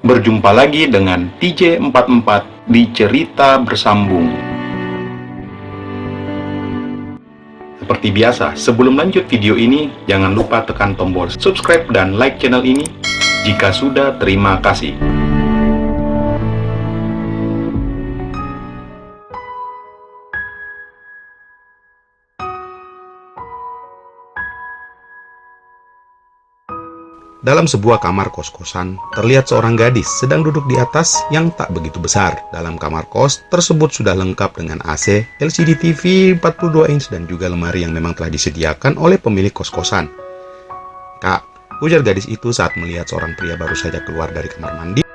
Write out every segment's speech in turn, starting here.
Berjumpa lagi dengan TJ44 di Cerita Bersambung. Seperti biasa, sebelum lanjut video ini, jangan lupa tekan tombol subscribe dan like channel ini. Jika sudah, terima kasih. Dalam sebuah kamar kos-kosan, terlihat seorang gadis sedang duduk di atas yang tak begitu besar. Dalam kamar kos tersebut sudah lengkap dengan AC, LCD TV 42 inch dan juga lemari yang memang telah disediakan oleh pemilik kos-kosan. "Kak," ujar gadis itu saat melihat seorang pria baru saja keluar dari kamar mandi.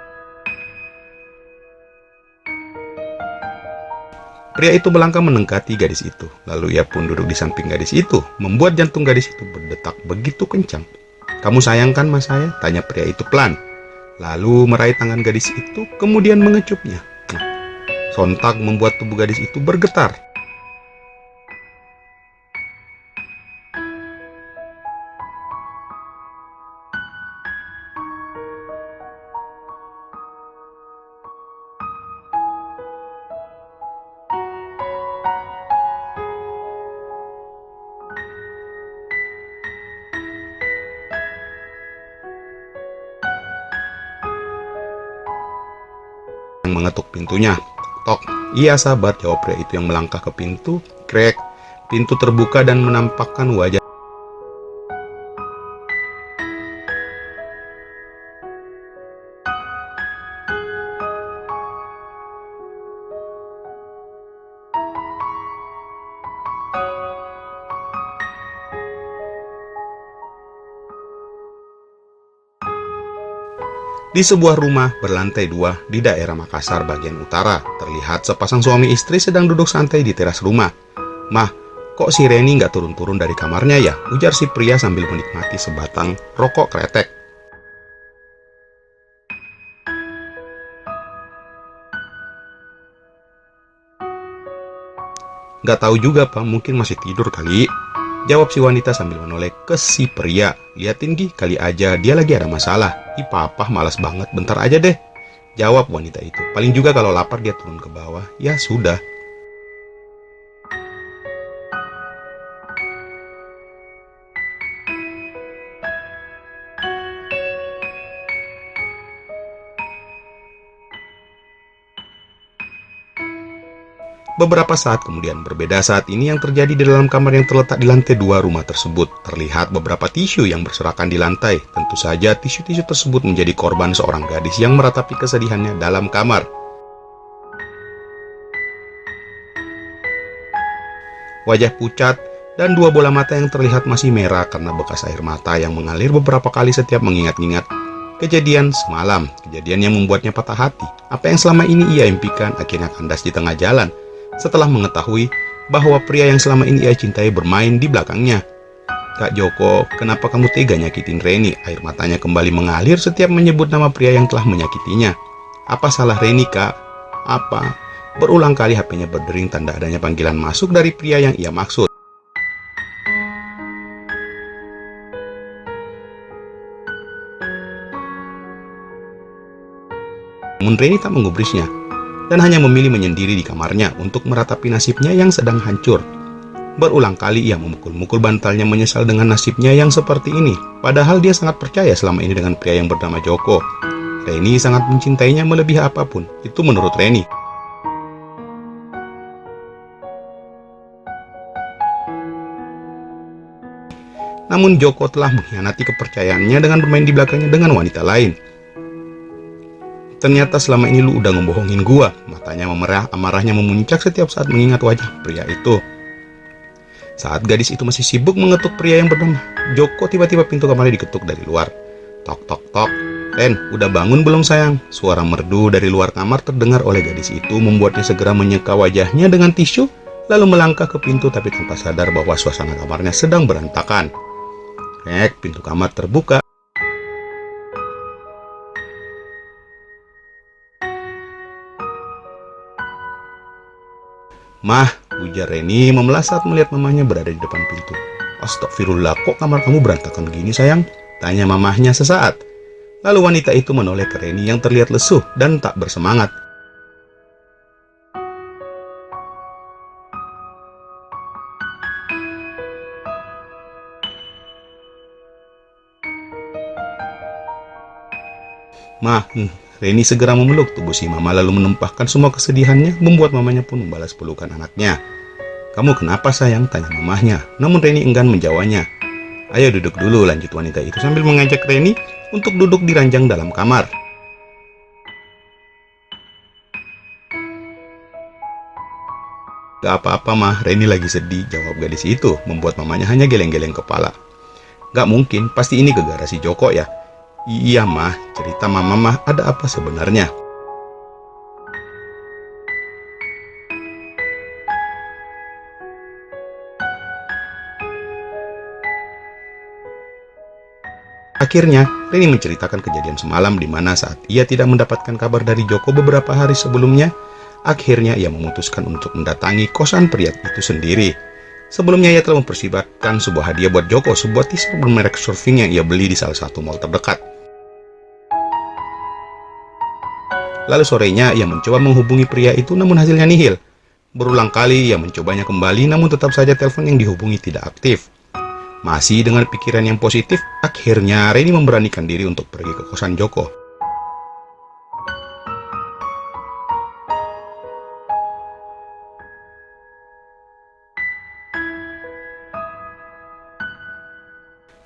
Pria itu melangkah mendekati gadis itu, lalu ia pun duduk di samping gadis itu, membuat jantung gadis itu berdetak begitu kencang. "Kamu sayang kan sama saya?" tanya pria itu pelan. Lalu meraih tangan gadis itu, kemudian mengecupnya. Sontak membuat tubuh gadis itu bergetar. Mengetuk pintunya. "Tok." "Iya sahabat," jawab pria itu yang melangkah ke pintu. Krek, pintu terbuka dan menampakkan wajah. Di sebuah rumah berlantai 2 di daerah Makassar bagian utara, terlihat sepasang suami istri sedang duduk santai di teras rumah. "Mah, kok si Reni nggak turun-turun dari kamarnya ya?" ujar si pria sambil menikmati sebatang rokok kretek. "Nggak tahu juga Pak, mungkin masih tidur kali," jawab si wanita sambil menoleh ke si pria. "Liatin Gi, kali aja dia lagi ada masalah." "Ih papa, malas banget, bentar aja deh," jawab wanita itu. "Paling juga kalau lapar dia turun ke bawah." "Ya sudah." Beberapa saat kemudian, berbeda saat ini yang terjadi di dalam kamar yang terletak di lantai 2 rumah tersebut. Terlihat beberapa tisu yang berserakan di lantai. Tentu saja tisu-tisu tersebut menjadi korban seorang gadis yang meratapi kesedihannya dalam kamar. Wajah pucat dan dua bola mata yang terlihat masih merah karena bekas air mata yang mengalir beberapa kali setiap mengingat-ingat kejadian semalam. Kejadian yang membuatnya patah hati. Apa yang selama ini ia impikan akhirnya kandas di tengah jalan setelah mengetahui bahwa pria yang selama ini ia cintai bermain di belakangnya. "Kak Joko, kenapa kamu tega nyakitin Reni?" Air matanya kembali mengalir setiap menyebut nama pria yang telah menyakitinya. "Apa salah Reni, Kak? Apa?" Berulang kali HP-nya berdering tanda adanya panggilan masuk dari pria yang ia maksud. Namun Reni tak menggubrisnya dan hanya memilih menyendiri di kamarnya untuk meratapi nasibnya yang sedang hancur. Berulang kali ia memukul-mukul bantalnya menyesal dengan nasibnya yang seperti ini. Padahal dia sangat percaya selama ini dengan pria yang bernama Joko. Reni sangat mencintainya melebihi apapun. Itu menurut Reni. Namun Joko telah mengkhianati kepercayaannya dengan bermain di belakangnya dengan wanita lain. "Ternyata selama ini lu udah ngebohongin gua." Matanya memerah, amarahnya memuncak setiap saat mengingat wajah pria itu. Saat gadis itu masih sibuk mengetuk pria yang bernama Joko, tiba-tiba pintu kamarnya diketuk dari luar. "Tok tok tok. Ren, udah bangun belum sayang?" Suara merdu dari luar kamar terdengar oleh gadis itu membuatnya segera menyeka wajahnya dengan tisu, lalu melangkah ke pintu tapi tanpa sadar bahwa suasana kamarnya sedang berantakan. Pintu kamar terbuka. "Mah," ujar Reni memelas saat melihat mamahnya berada di depan pintu. "Astagfirullah, kok kamar kamu berantakan gini sayang?" tanya mamahnya sesaat. Lalu wanita itu menoleh ke Reni yang terlihat lesuh dan tak bersemangat. "Mah, Reni segera memeluk tubuh si mama lalu menumpahkan semua kesedihannya, membuat mamanya pun membalas pelukan anaknya. "Kamu kenapa sayang?" tanya mamahnya. Namun Reni enggan menjawabnya. "Ayo duduk dulu," lanjut wanita itu sambil mengajak Reni untuk duduk di ranjang dalam kamar. "Gak apa-apa mah, Reni lagi sedih," jawab gadis itu, membuat mamanya hanya geleng-geleng kepala. "Gak mungkin, pasti ini gara-gara si Joko ya." "Iya mah, cerita mama mah, ada apa sebenarnya?" Akhirnya, Reni menceritakan kejadian semalam di mana saat ia tidak mendapatkan kabar dari Joko beberapa hari sebelumnya, akhirnya ia memutuskan untuk mendatangi kosan pria itu sendiri. Sebelumnya ia telah mempersembahkan sebuah hadiah buat Joko, sebuah t-shirt bermerek surfing yang ia beli di salah satu mall terdekat. Lalu sorenya ia mencoba menghubungi pria itu namun hasilnya nihil. Berulang kali ia mencobanya kembali namun tetap saja telepon yang dihubungi tidak aktif. Masih dengan pikiran yang positif, akhirnya Reni memberanikan diri untuk pergi ke kosan Joko.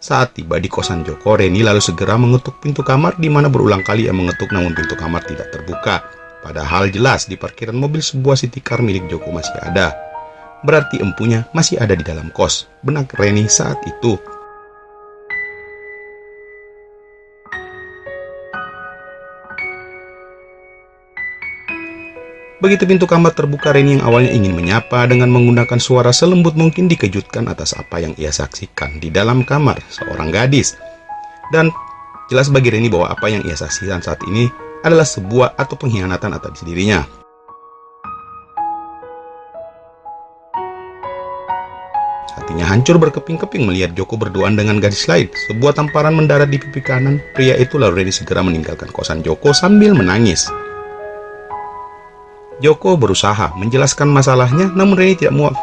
Saat tiba di kosan Joko, Reni lalu segera mengetuk pintu kamar di mana berulang kali ia mengetuk namun pintu kamar tidak terbuka. Padahal jelas di parkiran mobil sebuah city car milik Joko masih ada. Berarti empunya masih ada di dalam kos, benak Reni saat itu. Begitu pintu kamar terbuka, Reni yang awalnya ingin menyapa dengan menggunakan suara selembut mungkin dikejutkan atas apa yang ia saksikan di dalam kamar seorang gadis. Dan jelas bagi Reni bahwa apa yang ia saksikan saat ini adalah sebuah atau pengkhianatan atas dirinya. Hatinya hancur berkeping-keping melihat Joko berduaan dengan gadis lain. Sebuah tamparan mendarat di pipi kanan pria itu lalu Reni segera meninggalkan kosan Joko sambil menangis. Joko berusaha menjelaskan masalahnya namun Reni tidak muak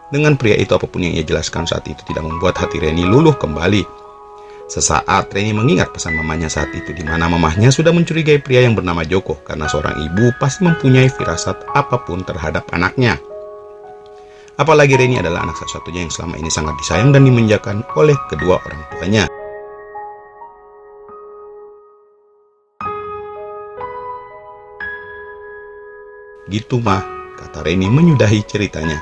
dengan pria itu. Apapun yang ia jelaskan saat itu tidak membuat hati Reni luluh kembali. Sesaat Reni mengingat pesan mamanya saat itu di mana mamahnya sudah mencurigai pria yang bernama Joko karena seorang ibu pasti mempunyai firasat apapun terhadap anaknya. Apalagi Reni adalah anak satu-satunya yang selama ini sangat disayang dan dimanjakan oleh kedua orang tuanya. "Gitu mah," kata Reni menyudahi ceritanya.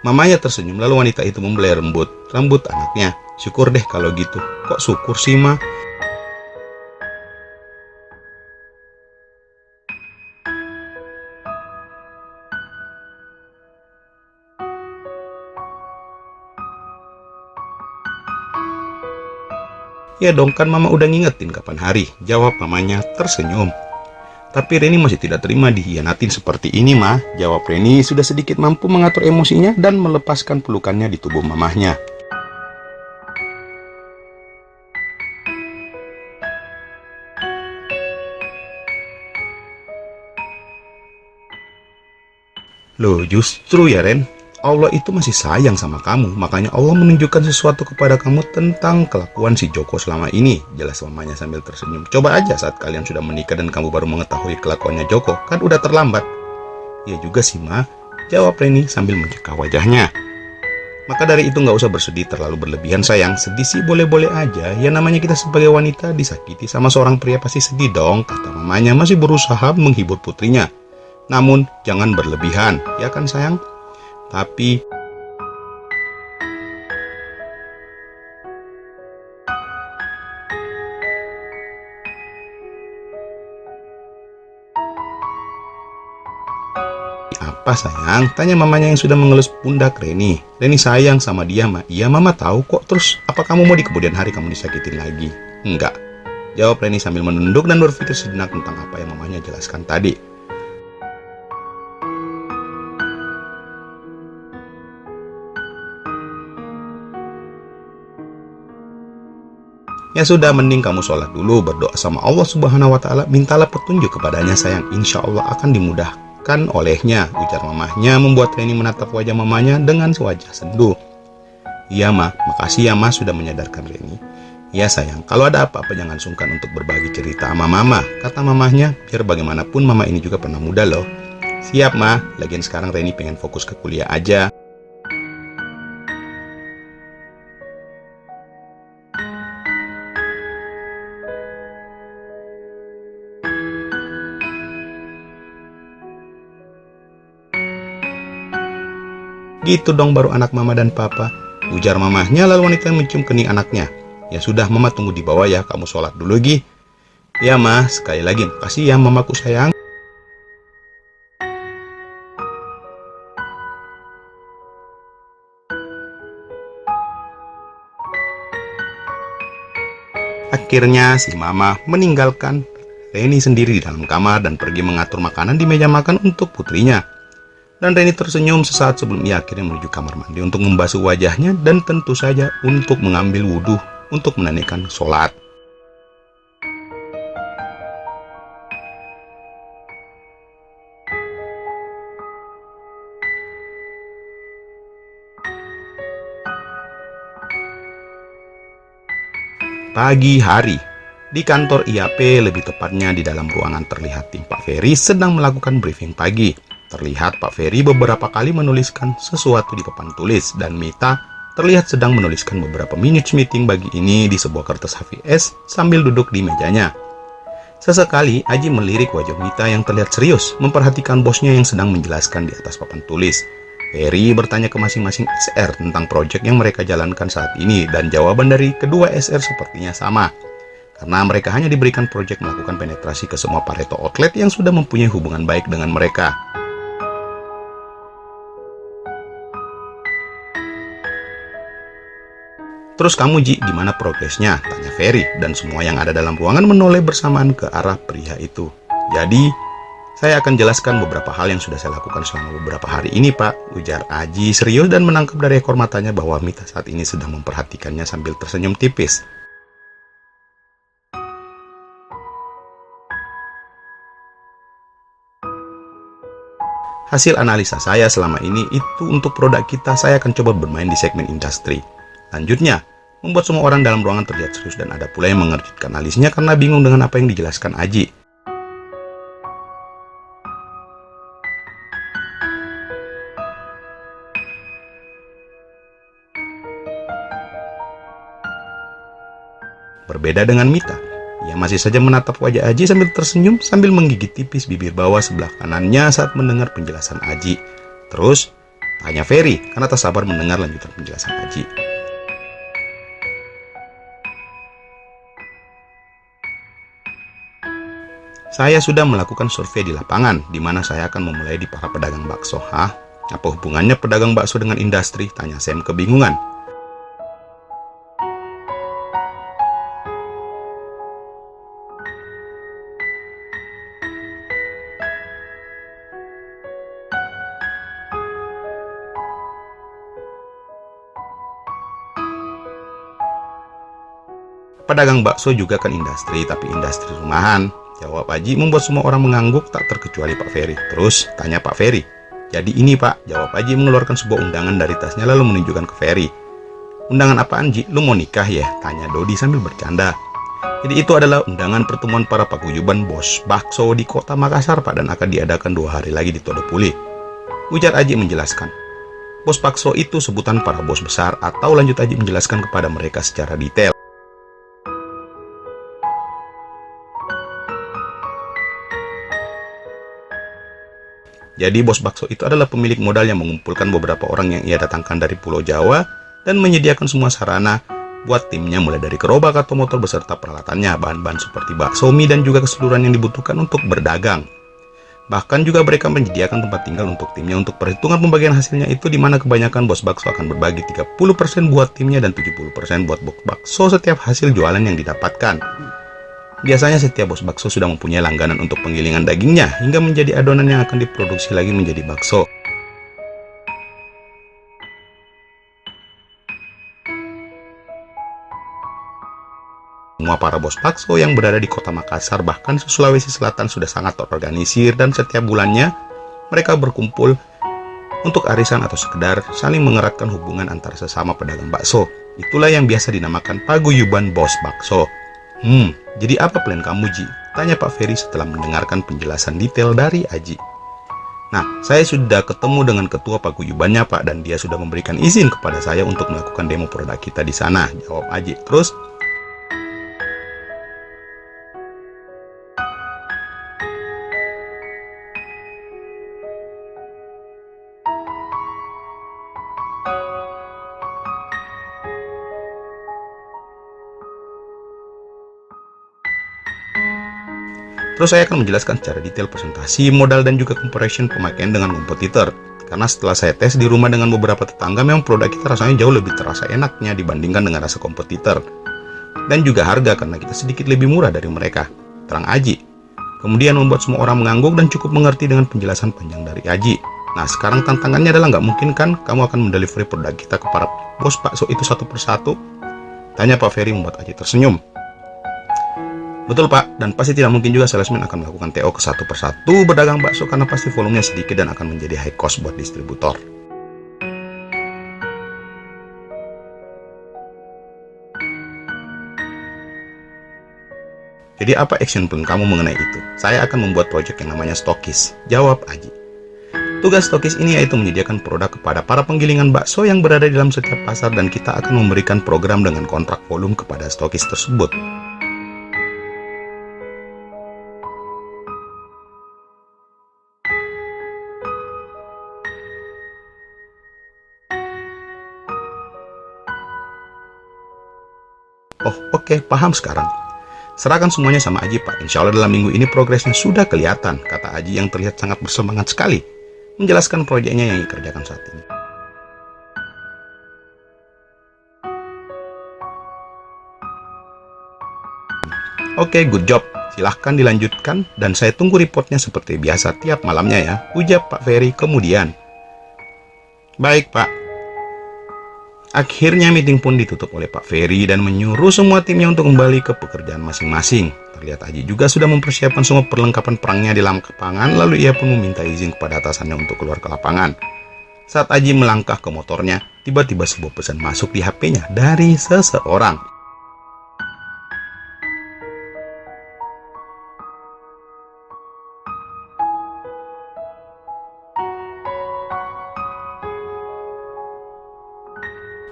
Mamanya tersenyum lalu wanita itu membelai rambut anaknya. "Syukur deh kalau gitu." "Kok syukur sih mah?" "Ya dong, kan mama udah ngingetin kapan hari," jawab mamanya tersenyum. "Tapi Reni masih tidak terima dihianatin seperti ini mah," jawab Reni sudah sedikit mampu mengatur emosinya dan melepaskan pelukannya di tubuh mamahnya. "Loh justru ya Ren, Allah itu masih sayang sama kamu, makanya Allah menunjukkan sesuatu kepada kamu tentang kelakuan si Joko selama ini," jelas mamanya sambil tersenyum. "Coba aja saat kalian sudah menikah dan kamu baru mengetahui kelakuannya Joko, kan udah terlambat." "Ya juga sih ma," jawab Reni sambil mencekak wajahnya. "Maka dari itu nggak usah bersedih terlalu berlebihan sayang. Sedih sih boleh-boleh aja, ya namanya kita sebagai wanita disakiti sama seorang pria pasti sedih dong," kata mamanya masih berusaha menghibur putrinya. "Namun jangan berlebihan, ya kan sayang? Tapi apa sayang?" tanya mamanya yang sudah mengelus pundak Reni. "Reni sayang sama dia mah." "Iya mama tahu kok, terus apa kamu mau di kemudian hari kamu disakitin lagi?" "Enggak," jawab Reni sambil menunduk dan berpikir sejenak tentang apa yang mamanya jelaskan tadi. Ya sudah, mending kamu sholat dulu, berdoa sama Allah Subhanahu wa Ta'ala, mintalah petunjuk kepadanya sayang, insya Allah akan dimudahkan olehnya, ujar mamahnya membuat Reni menatap wajah mamanya dengan sewajah sendu. Iya mah, makasih ya mah sudah menyadarkan Reni. Ya sayang, kalau ada apa-apa jangan sungkan untuk berbagi cerita sama mama, kata mamahnya, biar bagaimanapun mama ini juga pernah muda loh. Siap mah, lagian sekarang Reni pengen fokus ke kuliah aja. Gitu dong baru anak mama dan papa, ujar mamahnya lalu wanita mencium kening anaknya. Ya sudah mama tunggu di bawah ya, kamu sholat dulu Gi. Ya mah, sekali lagi makasih ya mamaku sayang. Akhirnya si mama meninggalkan Reni sendiri di dalam kamar dan pergi mengatur makanan di meja makan untuk putrinya. Dan Reni tersenyum sesaat sebelum ia akhirnya menuju kamar mandi untuk membasuh wajahnya dan tentu saja untuk mengambil wudhu untuk menunaikan sholat. Pagi hari, di kantor IAP, lebih tepatnya di dalam ruangan, terlihat tim Pak Ferry sedang melakukan briefing pagi. Terlihat Pak Ferry beberapa kali menuliskan sesuatu di papan tulis dan Mita terlihat sedang menuliskan beberapa minutes meeting pagi ini di sebuah kertas HVS sambil duduk di mejanya. Sesekali Aji melirik wajah Mita yang terlihat serius memperhatikan bosnya yang sedang menjelaskan di atas papan tulis. Ferry bertanya ke masing-masing SR tentang proyek yang mereka jalankan saat ini dan jawaban dari kedua SR sepertinya sama. Karena mereka hanya diberikan proyek melakukan penetrasi ke semua Pareto outlet yang sudah mempunyai hubungan baik dengan mereka. Terus kamu Ji, gimana progresnya? Tanya Ferry dan semua yang ada dalam ruangan menoleh bersamaan ke arah pria itu. Jadi, saya akan jelaskan beberapa hal yang sudah saya lakukan selama beberapa hari ini Pak, ujar Aji serius dan menangkap dari ekor matanya bahwa Mita saat ini sedang memperhatikannya sambil tersenyum tipis. Hasil analisa saya selama ini itu untuk produk kita, saya akan coba bermain di segmen industri. Lanjutnya, membuat semua orang dalam ruangan terlihat serius dan ada pula yang mengerjitkan alisnya karena bingung dengan apa yang dijelaskan Aji. Berbeda dengan Mita, ia masih saja menatap wajah Aji sambil tersenyum sambil menggigit tipis bibir bawah sebelah kanannya saat mendengar penjelasan Aji. Terus, tanya Ferry karena tak sabar mendengar lanjutan penjelasan Aji. Saya sudah melakukan survei di lapangan, di mana saya akan memulai di para pedagang bakso. Hah? Apa hubungannya pedagang bakso dengan industri? Tanya Sam kebingungan. Pedagang bakso juga kan industri, tapi industri rumahan. Jawab Aji membuat semua orang mengangguk tak terkecuali Pak Ferry. Terus tanya Pak Ferry. Jadi ini Pak, jawab Aji mengeluarkan sebuah undangan dari tasnya lalu menunjukkan ke Ferry. Undangan apaan Ji? Lu mau nikah ya? Tanya Dodi sambil bercanda. Jadi itu adalah undangan pertemuan para paguyuban bos bakso di kota Makassar Pak, dan akan diadakan 2 hari lagi di Todopuli, ujar Aji menjelaskan. Bos bakso itu sebutan para bos besar, atau lanjut Aji menjelaskan kepada mereka secara detail. Jadi bos bakso itu adalah pemilik modal yang mengumpulkan beberapa orang yang ia datangkan dari Pulau Jawa dan menyediakan semua sarana buat timnya, mulai dari gerobak atau motor beserta peralatannya, bahan-bahan seperti bakso, mie, dan juga keseluruhan yang dibutuhkan untuk berdagang. Bahkan juga mereka menyediakan tempat tinggal untuk timnya. Untuk perhitungan pembagian hasilnya itu di mana kebanyakan bos bakso akan berbagi 30% buat timnya dan 70% buat bos bakso setiap hasil jualan yang didapatkan. Biasanya setiap bos bakso sudah mempunyai langganan untuk penggilingan dagingnya hingga menjadi adonan yang akan diproduksi lagi menjadi bakso. Semua para bos bakso yang berada di kota Makassar bahkan Sulawesi Selatan sudah sangat terorganisir dan setiap bulannya mereka berkumpul untuk arisan atau sekedar saling mengeratkan hubungan antara sesama pedagang bakso. Itulah yang biasa dinamakan paguyuban bos bakso. Jadi apa plan kamu, Ji? Tanya Pak Ferry setelah mendengarkan penjelasan detail dari Aji. Nah, saya sudah ketemu dengan ketua paguyubannya, Pak, dan dia sudah memberikan izin kepada saya untuk melakukan demo produk kita di sana, jawab Aji. Terus saya akan menjelaskan secara detail presentasi, modal, dan juga comparison pemakaian dengan kompetitor. Karena setelah saya tes di rumah dengan beberapa tetangga, memang produk kita rasanya jauh lebih terasa enaknya dibandingkan dengan rasa kompetitor. Dan juga harga karena kita sedikit lebih murah dari mereka, terang Aji. Kemudian membuat semua orang mengangguk dan cukup mengerti dengan penjelasan panjang dari Aji. Nah, sekarang tantangannya adalah nggak mungkin kan kamu akan mendelivery produk kita ke para bos bakso itu satu persatu? Tanya Pak Ferry membuat Aji tersenyum. Betul, Pak, dan pasti tidak mungkin juga salesman akan melakukan TO ke satu persatu berdagang bakso karena pasti volumenya sedikit dan akan menjadi high cost buat distributor. Jadi apa action plan kamu mengenai itu? Saya akan membuat project yang namanya stokis, jawab Aji. Tugas stokis ini yaitu menyediakan produk kepada para penggilingan bakso yang berada di dalam setiap pasar dan kita akan memberikan program dengan kontrak volume kepada stokis tersebut. Oh, oke, paham sekarang. Serahkan semuanya sama Aji, Pak. Insya Allah dalam minggu ini progresnya sudah kelihatan, kata Aji yang terlihat sangat bersemangat sekali menjelaskan proyeknya yang dikerjakan saat ini. Oke, good job. Silahkan dilanjutkan dan saya tunggu reportnya seperti biasa tiap malamnya ya, ujar Pak Ferry kemudian. Baik, Pak. Akhirnya meeting pun ditutup oleh Pak Ferry dan menyuruh semua timnya untuk kembali ke pekerjaan masing-masing. Terlihat Aji juga sudah mempersiapkan semua perlengkapan perangnya di dalam lapangan, lalu ia pun meminta izin kepada atasannya untuk keluar ke lapangan. Saat Aji melangkah ke motornya, tiba-tiba sebuah pesan masuk di HP-nya dari seseorang.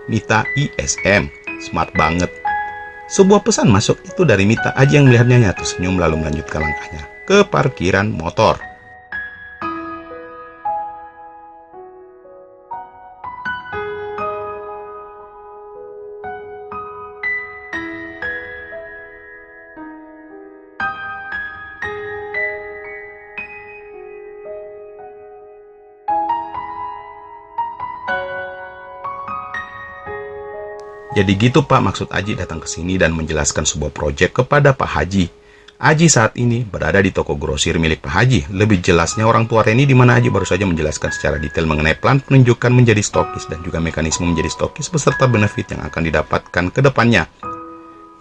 Mita ISM, smart banget. Sebuah pesan masuk itu dari Mita. Aji yang melihatnya tersenyum lalu melanjutkan langkahnya ke parkiran motor. Jadi gitu, Pak, maksud Aji datang ke sini dan menjelaskan sebuah proyek kepada Pak Haji. Aji saat ini berada di toko grosir milik Pak Haji. Lebih jelasnya orang tua Reni di mana Aji baru saja menjelaskan secara detail mengenai plan penunjukan menjadi stokis dan juga mekanisme menjadi stokis beserta benefit yang akan didapatkan ke depannya.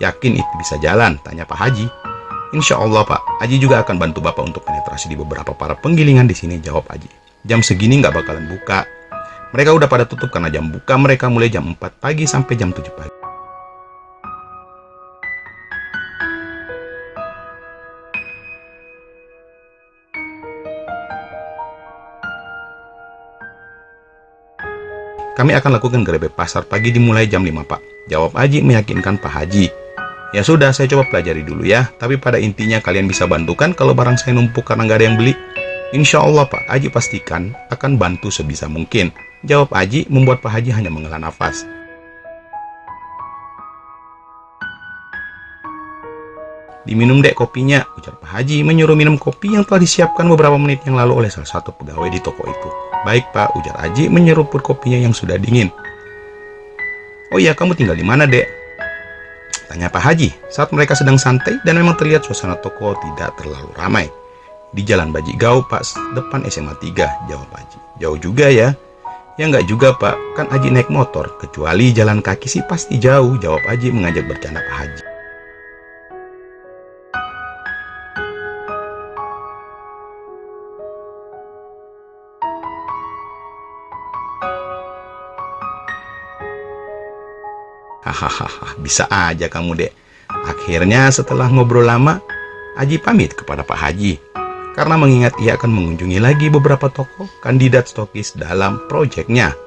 Yakin itu bisa jalan? Tanya Pak Haji. Insya Allah, Pak. Aji juga akan bantu Bapak untuk penetrasi di beberapa para penggilingan di sini, jawab Aji. Jam segini nggak bakalan buka. Mereka udah pada tutup karena jam buka mereka mulai jam 4 pagi sampai jam 7 pagi. Kami akan lakukan gerebek pasar pagi dimulai jam 5, Pak, jawab Aji meyakinkan Pak Haji. Ya sudah, saya coba pelajari dulu ya, tapi pada intinya kalian bisa bantukan kalau barang saya numpuk karena nggak ada yang beli. Insya Allah, Pak, Aji pastikan akan bantu sebisa mungkin, jawab Aji membuat Pak Haji hanya menghela nafas. Diminum dek kopinya, ujar Pak Haji menyuruh minum kopi yang telah disiapkan beberapa menit yang lalu oleh salah satu pegawai di toko itu. Baik, Pak, ujar Aji menyeruput kopinya yang sudah dingin. Oh iya, kamu tinggal di mana, dek? Tanya Pak Haji saat mereka sedang santai dan memang terlihat suasana toko tidak terlalu ramai. Di Jalan Bajigau, Pak, depan SMA 3, jawab Aji. Jauh juga ya? Ya nggak juga, Pak, kan Aji naik motor, kecuali jalan kaki sih pasti jauh, jawab Aji mengajak bercanda Pak Haji. Hahaha, bisa aja kamu, Dek. Akhirnya setelah ngobrol lama, Aji pamit kepada Pak Haji karena mengingat ia akan mengunjungi lagi beberapa tokoh kandidat stokis dalam proyeknya.